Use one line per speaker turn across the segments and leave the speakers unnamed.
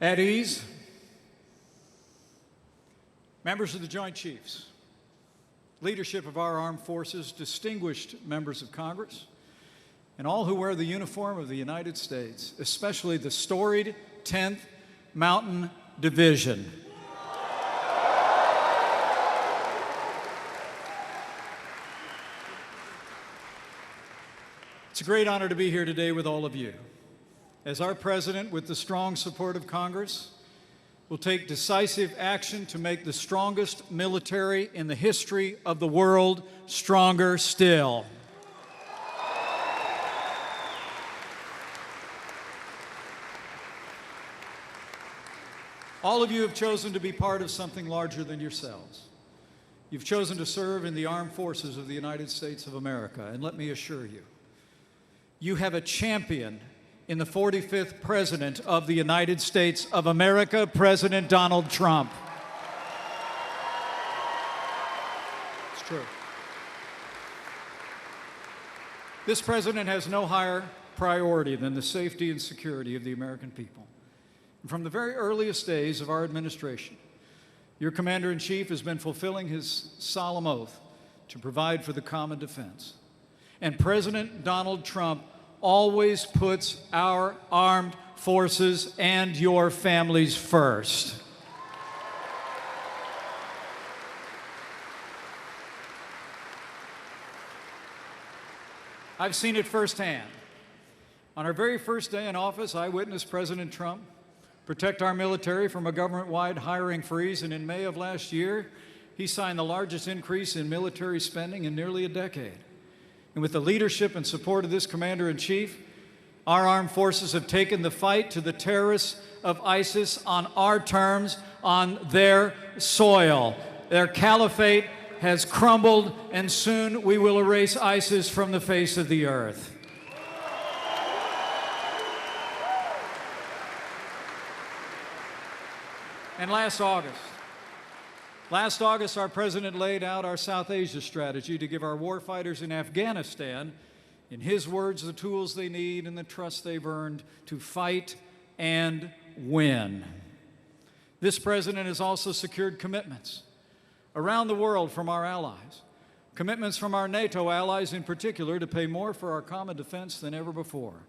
At ease, members of the Joint Chiefs, leadership of our armed forces, distinguished members of Congress, and all who wear the uniform of the United States, especially the storied 10th Mountain Division. It's a great honor to be here today with all of you. As our President, with the strong support of Congress, will take decisive action to make the strongest military in the history of the world stronger still. All of you have chosen to be part of something larger than yourselves. You've chosen to serve in the armed forces of the United States of America, and let me assure you, you have a champion in the 45th President of the United States of America, President Donald Trump. It's true. This president has no higher priority than the safety and security of the American people. And from the very earliest days of our administration, your Commander-in-Chief has been fulfilling his solemn oath to provide for the common defense. And President Donald Trump always puts our armed forces and your families first. I've seen it firsthand. On our very first day in office, I witnessed President Trump protect our military from a government-wide hiring freeze, and in May of last year, he signed the largest increase in military spending in nearly a decade. And with the leadership and support of this Commander-in-Chief, our armed forces have taken the fight to the terrorists of ISIS on our terms, on their soil. Their caliphate has crumbled, and soon we will erase ISIS from the face of the earth. And last August, our President laid out our South Asia strategy to give our warfighters in Afghanistan, in his words, the tools they need and the trust they've earned to fight and win. This President has also secured commitments around the world from our allies, commitments from our NATO allies in particular to pay more for our common defense than ever before.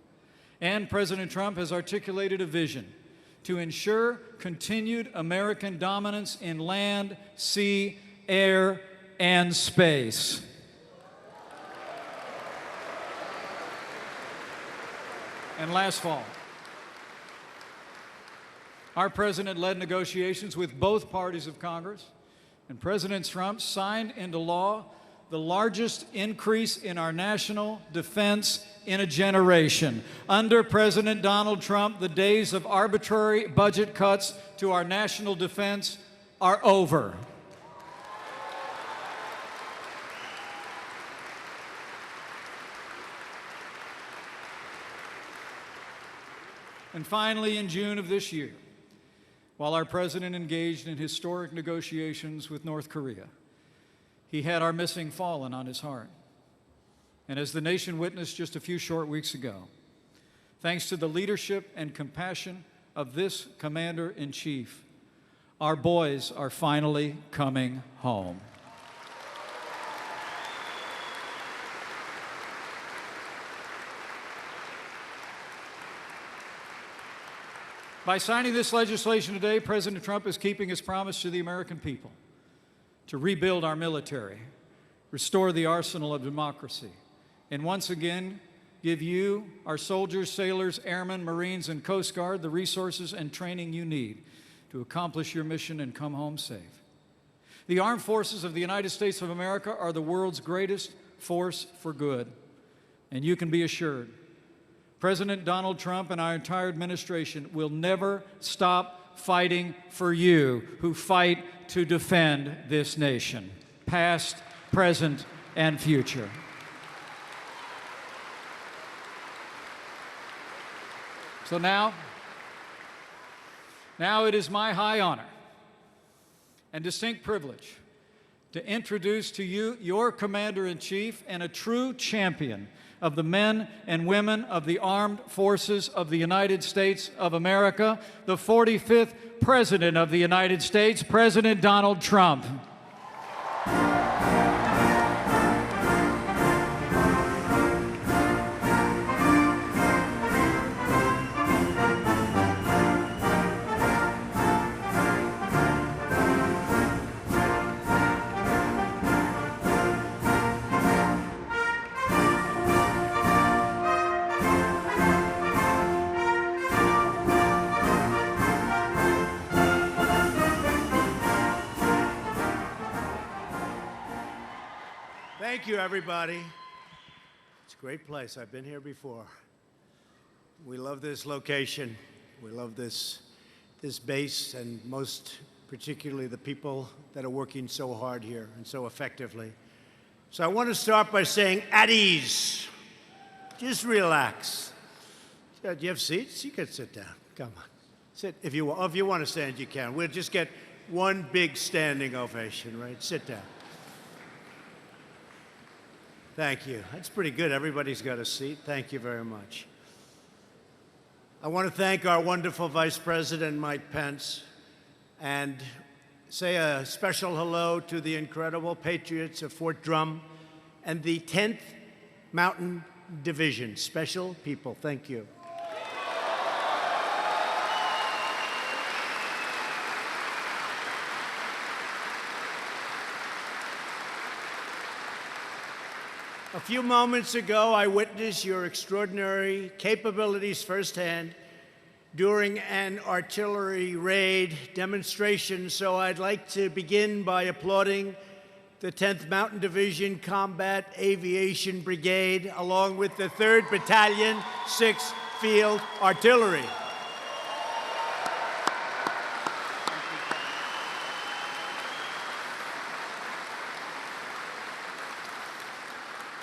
And President Trump has articulated a vision to ensure continued American dominance in land, sea, air, and space. And last fall, our President led negotiations with both parties of Congress, and President Trump signed into law the largest increase in our national defense in a generation. Under President Donald Trump, the days of arbitrary budget cuts to our national defense are over. And finally, in June of this year, while our President engaged in historic negotiations with North Korea, he had our missing fallen on his heart. And as the nation witnessed just a few short weeks ago, thanks to the leadership and compassion of this Commander-in-Chief, our boys are finally coming home. By signing this legislation today, President Trump is keeping his promise to the American people to rebuild our military, restore the arsenal of democracy, and once again give you, our soldiers, sailors, airmen, Marines, and Coast Guard the resources and training you need to accomplish your mission and come home safe. The armed forces of the United States of America are the world's greatest force for good, and you can be assured President Donald Trump and our entire administration will never stop fighting for you who fight to defend this nation, past, present, and future. So now it is my high honor and distinct privilege to introduce to you your Commander-in-Chief and a true champion of the men and women of the Armed Forces of the United States of America, the 45th President of the United States, President Donald Trump.
Thank you, everybody. It's a great place. I've been here before. We love this location. We love this base, and most particularly the people that are working so hard here and so effectively. So I want to start by saying, at ease. Just relax. Do you have seats? You can sit down. Come on. Sit. If you want to stand, you can. We'll just get one big standing ovation, right? Sit down. Thank you. That's pretty good. Everybody's got a seat. Thank you very much. I want to thank our wonderful Vice President, Mike Pence, and say a special hello to the incredible patriots of Fort Drum and the 10th Mountain Division. Special people. Thank you. A few moments ago, I witnessed your extraordinary capabilities firsthand during an artillery raid demonstration, so I'd like to begin by applauding the 10th Mountain Division Combat Aviation Brigade, along with the 3rd Battalion, 6th Field Artillery.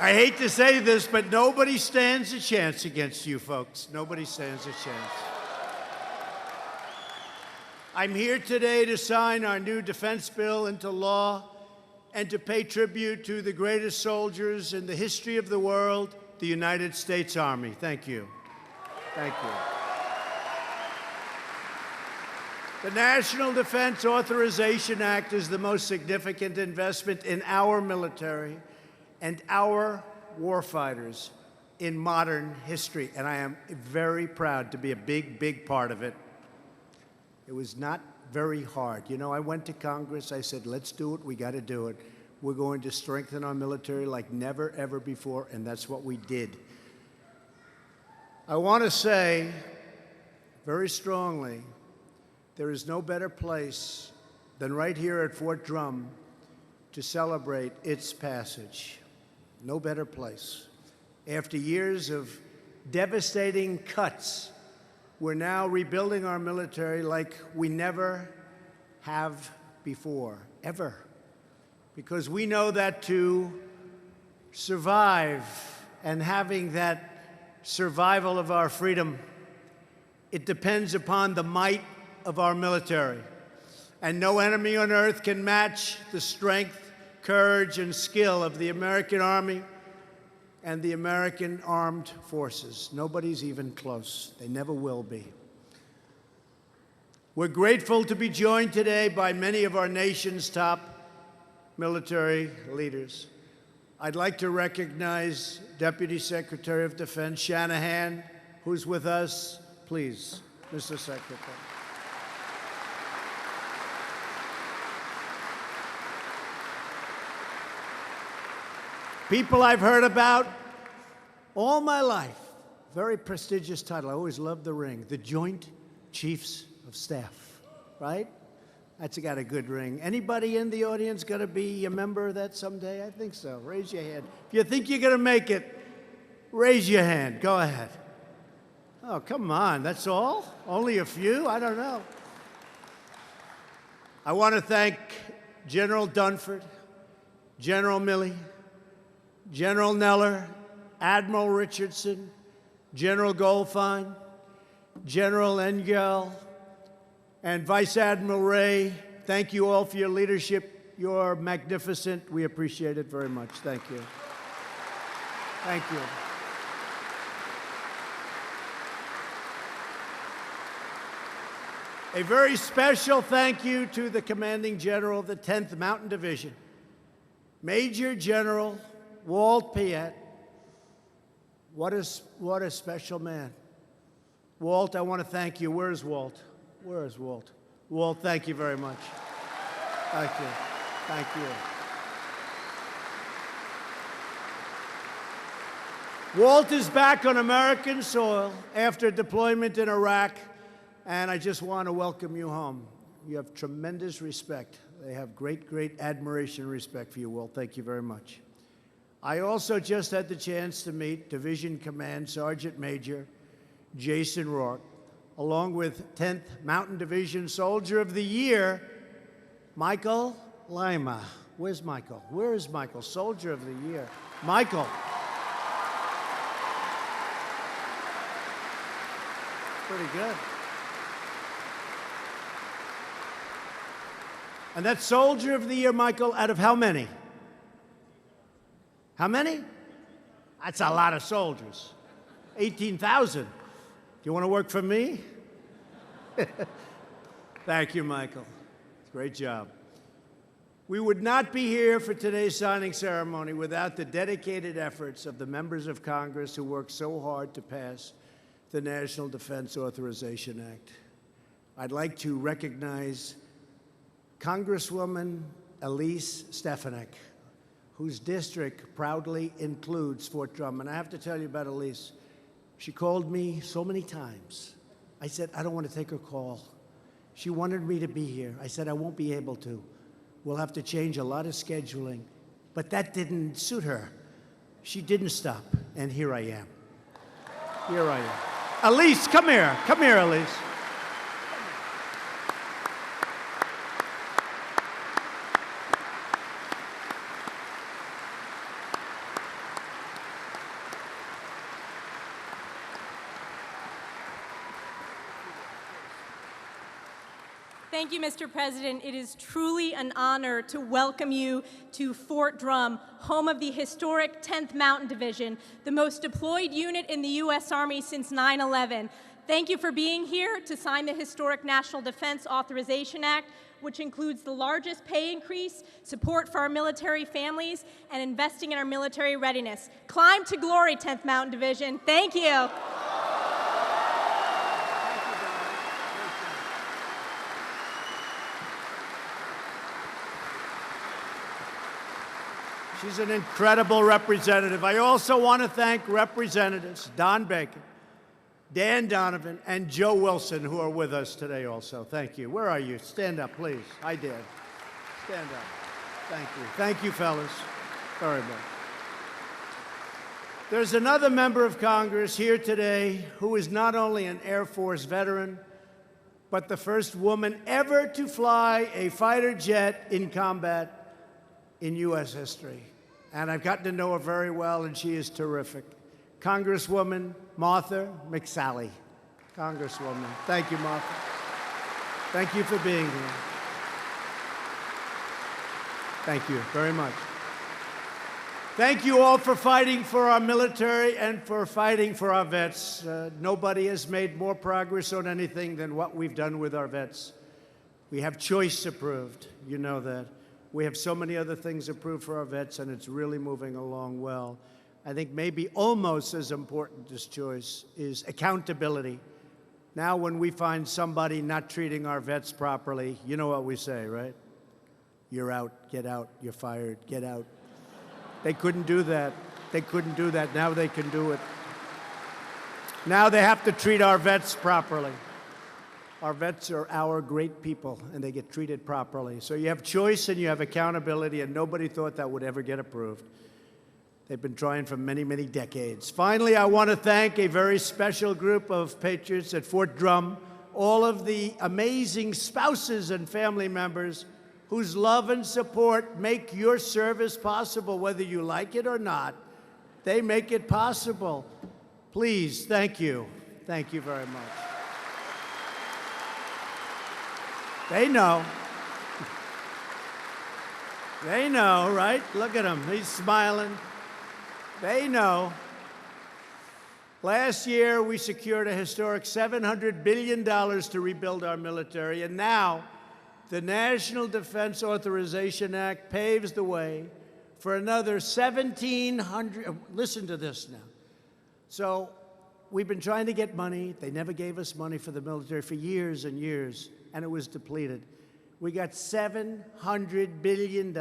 I hate to say this, but nobody stands a chance against you folks. Nobody stands a chance. I'm here today to sign our new defense bill into law and to pay tribute to the greatest soldiers in the history of the world, the United States Army. Thank you. Thank you. The National Defense Authorization Act is the most significant investment in our military and our warfighters in modern history, and I am very proud to be a big, big part of it. It was not very hard. You know, I went to Congress, I said, let's do it, we got to do it. We're going to strengthen our military like never, ever before, and that's what we did. I want to say very strongly, there is no better place than right here at Fort Drum to celebrate its passage. No better place. After years of devastating cuts, we're now rebuilding our military like we never have before, ever. Because we know that to survive and having that survival of our freedom, it depends upon the might of our military. And no enemy on earth can match the strength, courage, and skill of the American Army and the American Armed Forces. Nobody's even close. They never will be. We're grateful to be joined today by many of our nation's top military leaders. I'd like to recognize Deputy Secretary of Defense Shanahan, who's with us. Please, Mr. Secretary. People I've heard about all my life. Very prestigious title. I always loved the ring. The Joint Chiefs of Staff, right? That's got a good ring. Anybody in the audience going to be a member of that someday? I think so. Raise your hand. If you think you're going to make it, raise your hand. Go ahead. Oh, come on. That's all? Only a few? I don't know. I want to thank General Dunford, General Milley, General Neller, Admiral Richardson, General Goldfein, General Engel, and Vice Admiral Ray. Thank you all for your leadership You're magnificent. We appreciate it very much. Thank you. Thank you. A very special thank you to the Commanding General of the 10th Mountain Division, Major General Walt Piet. What a special man. Walt, I want to thank you. Where's Walt? Where is Walt? Walt, thank you very much. Thank you. Thank you. Walt is back on American soil after deployment in Iraq, and I just want to welcome you home. You have tremendous respect. They have great, great admiration and respect for you, Walt. Thank you very much. I also just had the chance to meet Division Command Sergeant Major Jason Rourke, along with 10th Mountain Division Soldier of the Year, Michael Lima. Where's Michael? Where is Michael? Soldier of the Year. Michael. Pretty good. And that's Soldier of the Year, Michael, out of how many? How many? That's a lot of soldiers. 18,000. Do you want to work for me? Thank you, Michael. Great job. We would not be here for today's signing ceremony without the dedicated efforts of the members of Congress who worked so hard to pass the National Defense Authorization Act. I'd like to recognize Congresswoman Elise Stefanik, whose district proudly includes Fort Drum. And I have to tell you about Elise. She called me so many times. I said, I don't want to take her call. She wanted me to be here. I said, I won't be able to. We'll have to change a lot of scheduling. But that didn't suit her. She didn't stop, and here I am. Here I am. Elise, come here. Come here, Elise.
Thank you, Mr. President. It is truly an honor to welcome you to Fort Drum, home of the historic 10th Mountain Division, the most deployed unit in the U.S. Army since 9/11. Thank you for being here to sign the historic National Defense Authorization Act, which includes the largest pay increase, support for our military families, and investing in our military readiness. Climb to glory, 10th Mountain Division. Thank you.
She's an incredible representative. I also want to thank Representatives Don Bacon, Dan Donovan, and Joe Wilson, who are with us today also. Thank you. Where are you? Stand up, please. Hi, Dan. Stand up. Thank you. Thank you, fellas, very much. There's another member of Congress here today who is not only an Air Force veteran, but the first woman ever to fly a fighter jet in combat in U.S. history. And I've gotten to know her very well, and she is terrific. Congresswoman Martha McSally. Congresswoman. Thank you, Martha. Thank you for being here. Thank you very much. Thank you all for fighting for our military and for fighting for our vets. Nobody has made more progress on anything than what we've done with our vets. We have choice approved. You know that. We have so many other things approved for our vets, and it's really moving along well. I think maybe almost as important as choice is accountability. Now, when we find somebody not treating our vets properly, you know what we say, right? You're out, get out, you're fired, get out. They couldn't do that. They couldn't do that. Now they can do it. Now they have to treat our vets properly. Our vets are our great people, and they get treated properly. So you have choice and you have accountability, and nobody thought that would ever get approved. They've been trying for many, many decades. Finally, I want to thank a very special group of patriots at Fort Drum, all of the amazing spouses and family members whose love and support make your service possible, whether you like it or not. They make it possible. Please, thank you. Thank you very much. They know. They know, right? Look at him. He's smiling. They know. Last year, we secured a historic $700 billion to rebuild our military, and now the National Defense Authorization Act paves the way for another 1,700. Listen to this now. So we've been trying to get money. They never gave us money for the military for years and years, and it was depleted. We got $700 billion,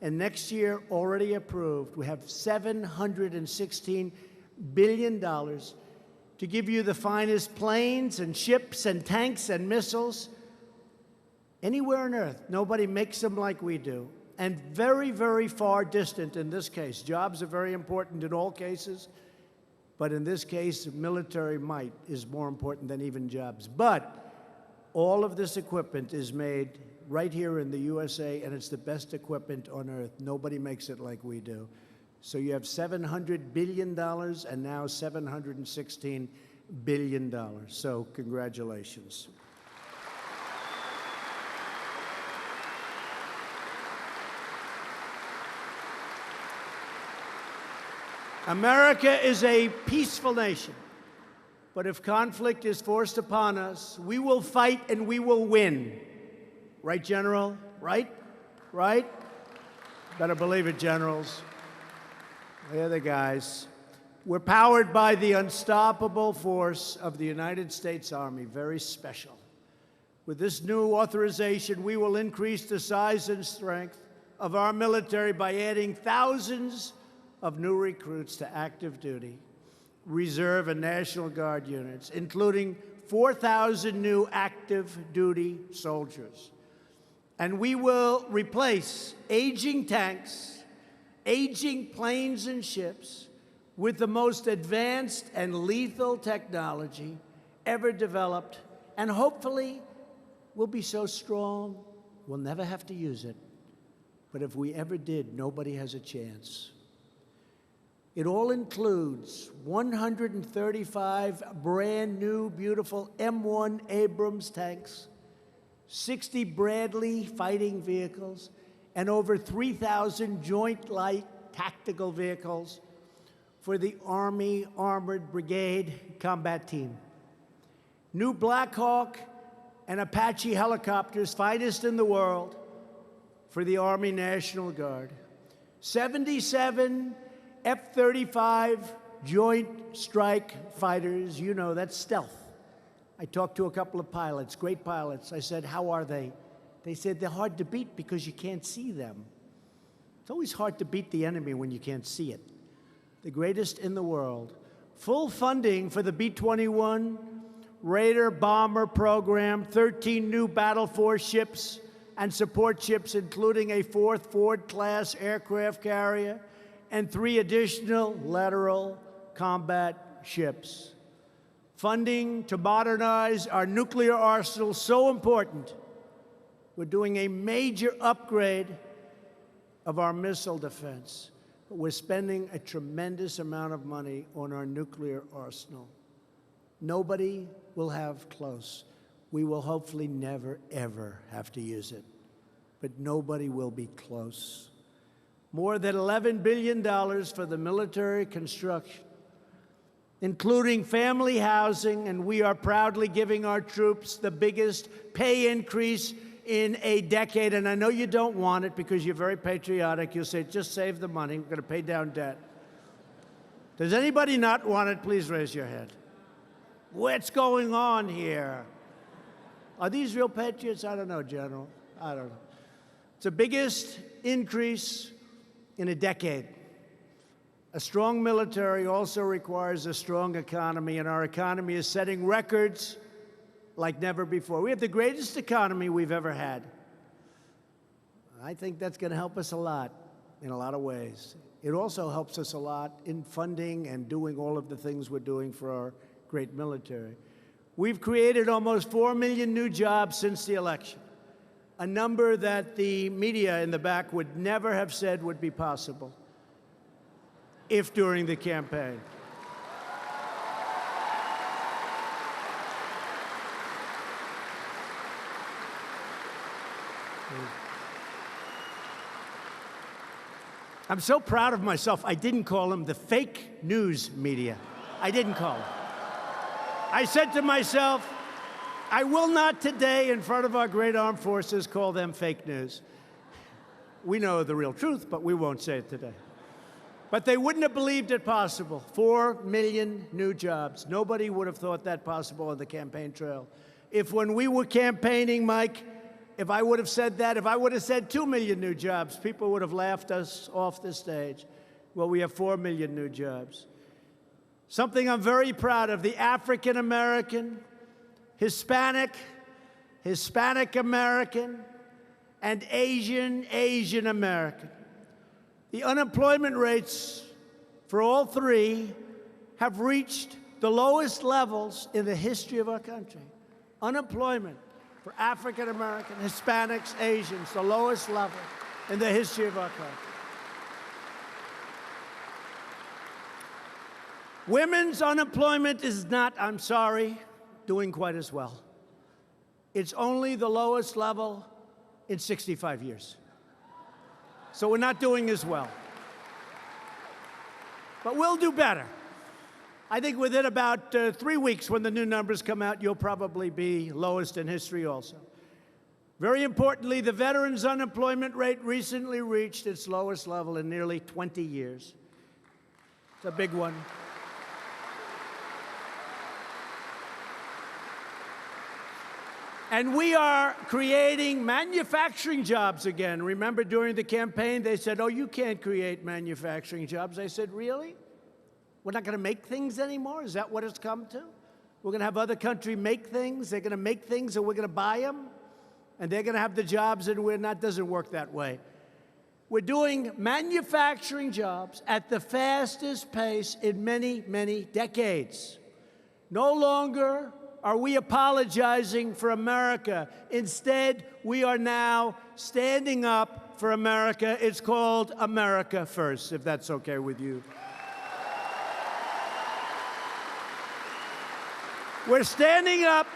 and next year, already approved, we have $716 billion to give you the finest planes and ships and tanks and missiles anywhere on earth. Nobody makes them like we do. And very, very far distant in this case. Jobs are very important in all cases, but in this case, military might is more important than even jobs. But all of this equipment is made right here in the USA, and it's the best equipment on earth. Nobody makes it like we do. So you have $700 billion and now $716 billion. So congratulations. America is a peaceful nation, but if conflict is forced upon us, we will fight and we will win. Right, General? Right? Right? Better believe it, generals. They're the guys. We're powered by the unstoppable force of the United States Army, very special. With this new authorization, we will increase the size and strength of our military by adding thousands of new recruits to active duty, reserve, and National Guard units, including 4,000 new active duty soldiers. And we will replace aging tanks, aging planes and ships with the most advanced and lethal technology ever developed, and hopefully we'll be so strong we'll never have to use it. But if we ever did, nobody has a chance. It all includes 135 brand new, beautiful M1 Abrams tanks, 60 Bradley fighting vehicles, and over 3,000 Joint Light Tactical Vehicles for the Army Armored Brigade Combat Team. New Black Hawk and Apache helicopters, finest in the world, for the Army National Guard. 77 F-35 Joint Strike Fighters. You know, that's stealth. I talked to a couple of pilots, great pilots. I said, how are they? They said they're hard to beat because you can't see them. It's always hard to beat the enemy when you can't see it. The greatest in the world. Full funding for the B-21 Raider bomber program, 13 new Battle Force ships and support ships, including a 4th Ford-class aircraft carrier and 3 additional lateral combat ships. Funding to modernize our nuclear arsenal, so important. We're doing a major upgrade of our missile defense. But we're spending a tremendous amount of money on our nuclear arsenal. Nobody will have close. We will hopefully never, ever have to use it. But nobody will be close. More than $11 billion for the military construction, including family housing, and we are proudly giving our troops the biggest pay increase in a decade. And I know you don't want it because you're very patriotic. You'll say, just save the money. We're going to pay down debt. Does anybody not want it? Please raise your hand. What's going on here? Are these real patriots? I don't know, General. I don't know. It's the biggest increase in a decade. A strong military also requires a strong economy, and our economy is setting records like never before. We have the greatest economy we've ever had. I think that's going to help us a lot in a lot of ways. It also helps us a lot in funding and doing all of the things we're doing for our great military. We've created almost 4 million new jobs since the election, a number that the media in the back would never have said would be possible if during the campaign. I'm so proud of myself, I didn't call them the fake news media. I didn't call them. I said to myself, I will not today, in front of our great armed forces, call them fake news. We know the real truth, but we won't say it today. But they wouldn't have believed it possible. 4 million new jobs. Nobody would have thought that possible on the campaign trail. If when we were campaigning, Mike, if I would have said that, if I would have said 2 million new jobs, people would have laughed us off the stage. Well, we have 4 million new jobs. Something I'm very proud of, the African American, Hispanic American, and Asian American. The unemployment rates for all three have reached the lowest levels in the history of our country. Unemployment for African American, Hispanics, Asians, the lowest level in the history of our country. Women's unemployment is not, I'm sorry, doing quite as well. It's only the lowest level in 65 years. So we're not doing as well. But we'll do better. I think within about 3 weeks, when the new numbers come out, you'll probably be lowest in history also. Very importantly, the veterans' unemployment rate recently reached its lowest level in nearly 20 years. It's a big one. And we are creating manufacturing jobs again. Remember, during the campaign, they said, oh, you can't create manufacturing jobs. I said, really? We're not going to make things anymore? Is that what it's come to? We're going to have other countries make things? They're going to make things and we're going to buy them? And they're going to have the jobs and we're not? Doesn't work that way. We're doing manufacturing jobs at the fastest pace in many, many decades. No longer are we apologizing for America. Instead, we are now standing up for America. It's called America First, if that's okay with you. We're standing up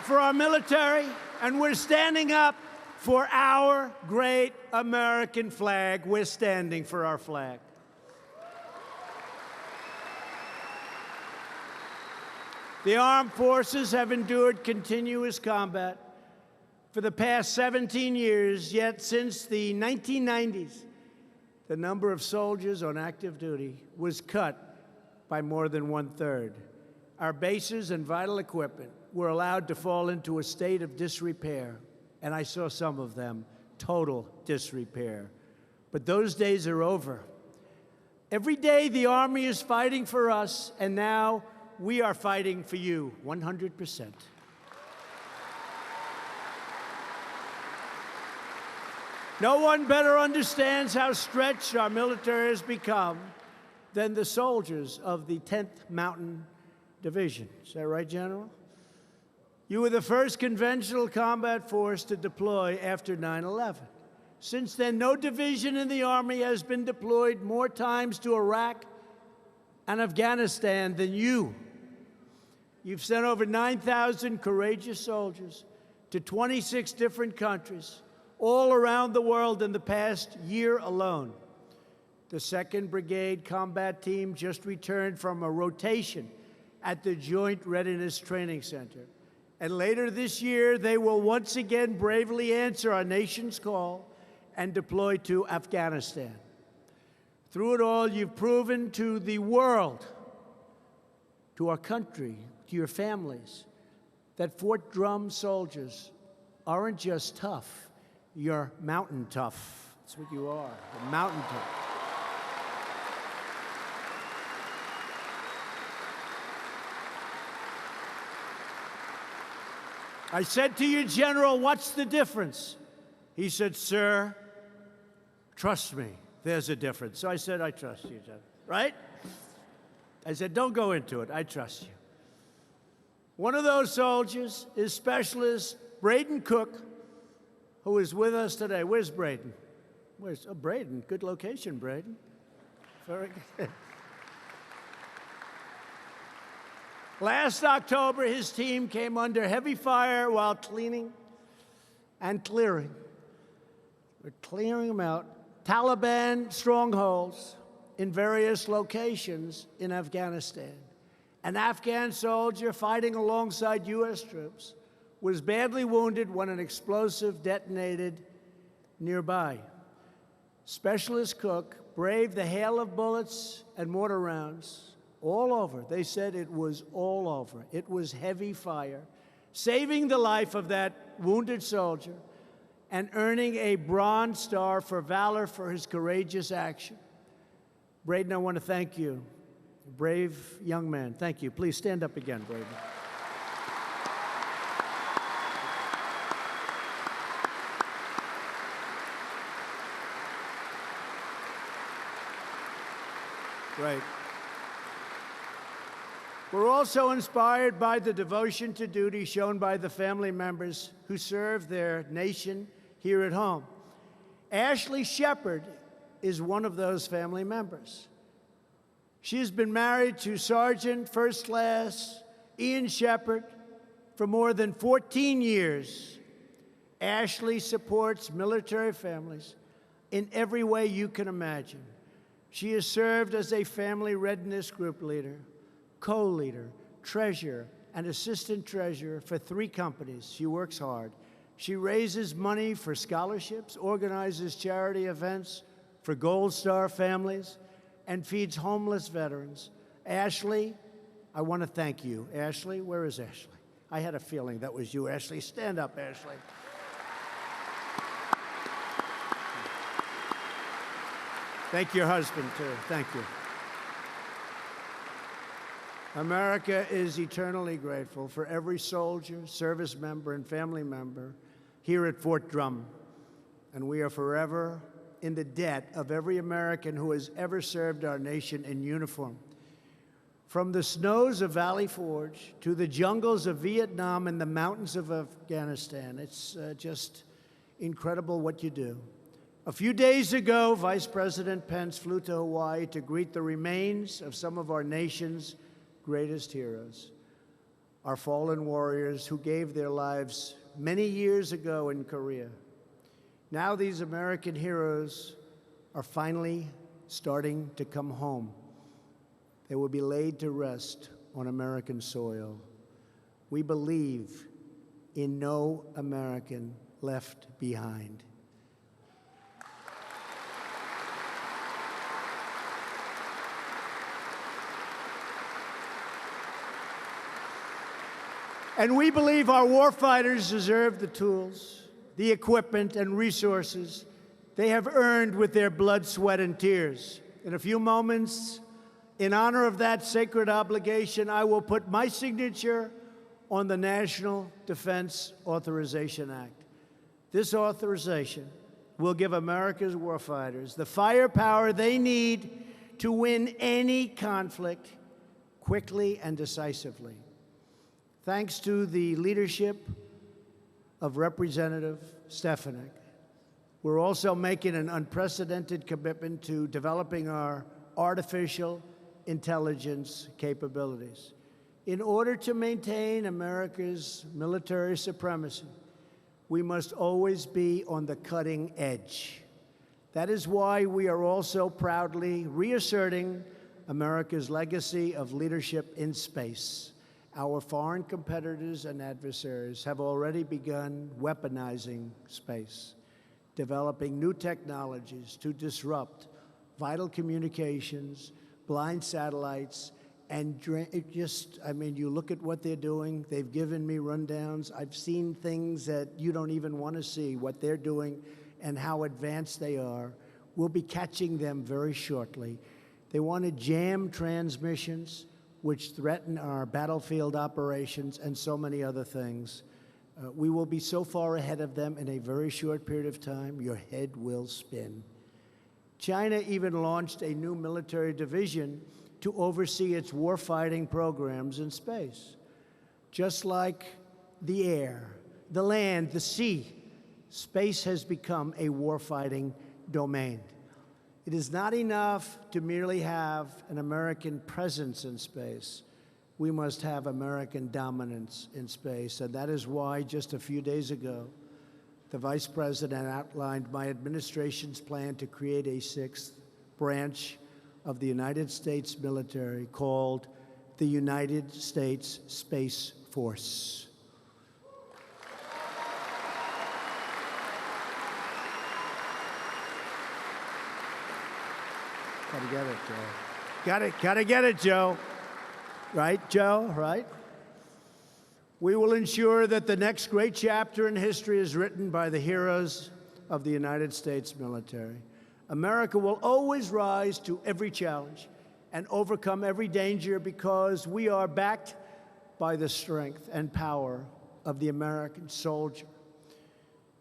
for our military, and we're standing up for our great American flag. We're standing for our flag. The armed forces have endured continuous combat for the past 17 years, yet since the 1990s, the number of soldiers on active duty was cut by more than 1/3. Our bases and vital equipment were allowed to fall into a state of disrepair, and I saw some of them, total disrepair. But those days are over. Every day the Army is fighting for us, and now we are fighting for you, 100%. No one better understands how stretched our military has become than the soldiers of the 10th Mountain Division. Is that right, General? You were the first conventional combat force to deploy after 9/11. Since then, no division in the Army has been deployed more times to Iraq and Afghanistan than you. You've sent over 9,000 courageous soldiers to 26 different countries, all around the world in the past year alone. The 2nd Brigade Combat Team just returned from a rotation at the Joint Readiness Training Center. And later this year, they will once again bravely answer our nation's call and deploy to Afghanistan. Through it all, you've proven to the world, to our country, to your families, that Fort Drum soldiers aren't just tough, you're mountain tough. That's what you are, you're mountain tough. I said to your general, what's the difference? He said, sir, trust me, there's a difference. So I said, I trust you, General. Right? I said, don't go into it. I trust you. One of those soldiers is Specialist Braden Cook, who is with us today. Where's Braden? Braden. Good location, Braden. Very good. Last October, his team came under heavy fire while cleaning and clearing. We're clearing them out Taliban strongholds in various locations in Afghanistan. An Afghan soldier fighting alongside U.S. troops was badly wounded when an explosive detonated nearby. Specialist Cook braved the hail of bullets and mortar rounds all over. They said it was all over. It was heavy fire, saving the life of that wounded soldier and earning a Bronze Star for valor for his courageous action. Braden, I want to thank you. Brave young man. Thank you. Please stand up again, Braden. Great. We're also inspired by the devotion to duty shown by the family members who serve their nation here at home. Ashley Shepard is one of those family members. She has been married to Sergeant First Class Ian Shepard for more than 14 years. Ashley supports military families in every way you can imagine. She has served as a family readiness group leader, co-leader, treasurer, and assistant treasurer for 3 companies. She works hard. She raises money for scholarships, organizes charity events for Gold Star families, and feeds homeless veterans. Ashley, I want to thank you. Ashley, where is Ashley? I had a feeling that was you, Ashley. Stand up, Ashley. Thank your husband, too. Thank you. America is eternally grateful for every soldier, service member, and family member here at Fort Drum. And we are forever in the debt of every American who has ever served our nation in uniform. From the snows of Valley Forge to the jungles of Vietnam and the mountains of Afghanistan, it's just incredible what you do. A few days ago, Vice President Pence flew to Hawaii to greet the remains of some of our nation's greatest heroes, our fallen warriors who gave their lives many years ago in Korea. Now these American heroes are finally starting to come home. They will be laid to rest on American soil. We believe in no American left behind. And we believe our warfighters deserve the tools, the equipment, and resources they have earned with their blood, sweat, and tears. In a few moments, in honor of that sacred obligation, I will put my signature on the National Defense Authorization Act. This authorization will give America's warfighters the firepower they need to win any conflict quickly and decisively. Thanks to the leadership of Representative Stefanik, we're also making an unprecedented commitment to developing our artificial intelligence capabilities. In order to maintain America's military supremacy, we must always be on the cutting edge. That is why we are also proudly reasserting America's legacy of leadership in space. Our foreign competitors and adversaries have already begun weaponizing space, developing new technologies to disrupt vital communications, blind satellites, and you look at what they're doing. They've given me rundowns. I've seen things that you don't even want to see, what they're doing and how advanced they are. We'll be catching them very shortly. They want to jam transmissions, which threaten our battlefield operations and so many other things. We will be so far ahead of them in a very short period of time, your head will spin. China even launched a new military division to oversee its warfighting programs in space. Just like the air, the land, the sea, space has become a warfighting domain. It is not enough to merely have an American presence in space. We must have American dominance in space, and that is why just a few days ago, the Vice President outlined my administration's plan to create a sixth branch of the United States military called the United States Space Force. Gotta get it, Joe. Gotta get it, Joe. Right, Joe? Right? We will ensure that the next great chapter in history is written by the heroes of the United States military. America will always rise to every challenge and overcome every danger because we are backed by the strength and power of the American soldier.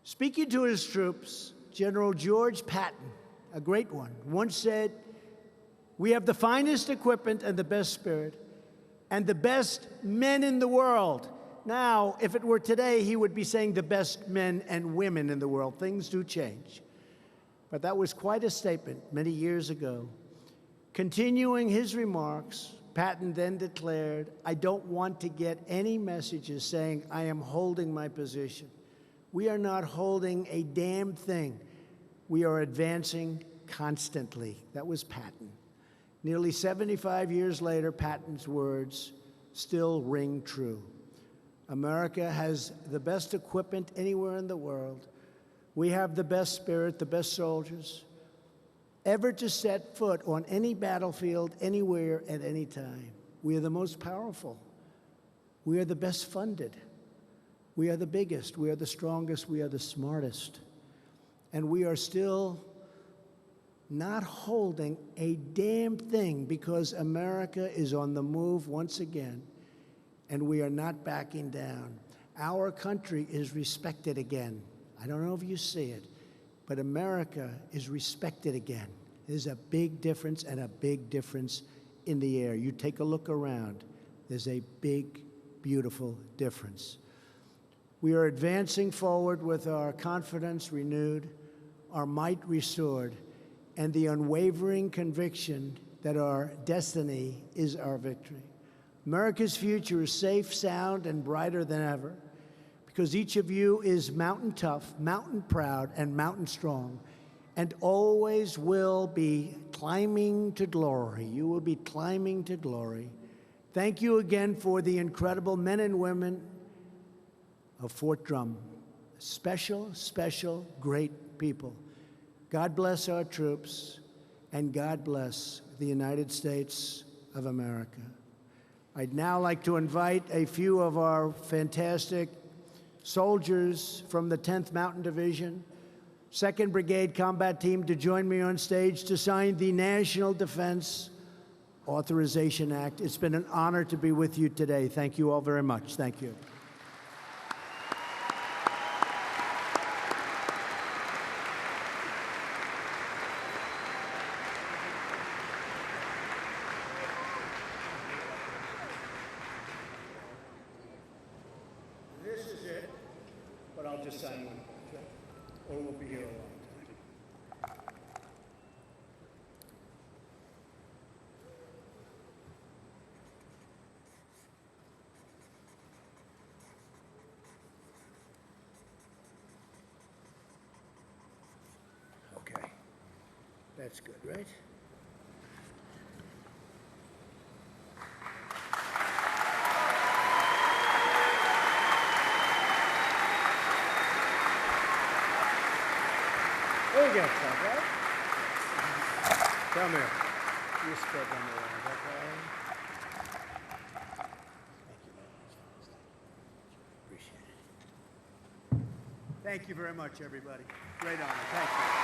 Speaking to his troops, General George Patton, a great one, once said, "We have the finest equipment and the best spirit and the best men in the world." Now, if it were today, he would be saying the best men and women in the world. Things do change. But that was quite a statement many years ago. Continuing his remarks, Patton then declared, "I don't want to get any messages saying I am holding my position. We are not holding a damn thing. We are advancing constantly." That was Patton. Nearly 75 years later, Patton's words still ring true. America has the best equipment anywhere in the world. We have the best spirit, the best soldiers ever to set foot on any battlefield, anywhere, at any time. We are the most powerful. We are the best funded. We are the biggest. We are the strongest. We are the smartest. And we are still not holding a damn thing because America is on the move once again, and we are not backing down. Our country is respected again. I don't know if you see it, but America is respected again. There's a big difference, and a big difference in the air. You take a look around. There's a big, beautiful difference. We are advancing forward with our confidence renewed, our might restored, and the unwavering conviction that our destiny is our victory. America's future is safe, sound, and brighter than ever because each of you is mountain tough, mountain proud, and mountain strong, and always will be climbing to glory. You will be climbing to glory. Thank you again for the incredible men and women of Fort Drum. Special, special, great people. God bless our troops, and God bless the United States of America. I'd now like to invite a few of our fantastic soldiers from the 10th Mountain Division, 2nd Brigade Combat Team to join me on stage to sign the National Defense Authorization Act. It's been an honor to be with you today. Thank you all very much. Thank you. This is it, but I'll just sign one, okay? Or we'll be here a long time. Okay, that's good, right? There you go, Chuck, right? Come here. You step on the line, okay? Thank you, man. Appreciate it. Thank you very much, everybody. Great honor. Thank you.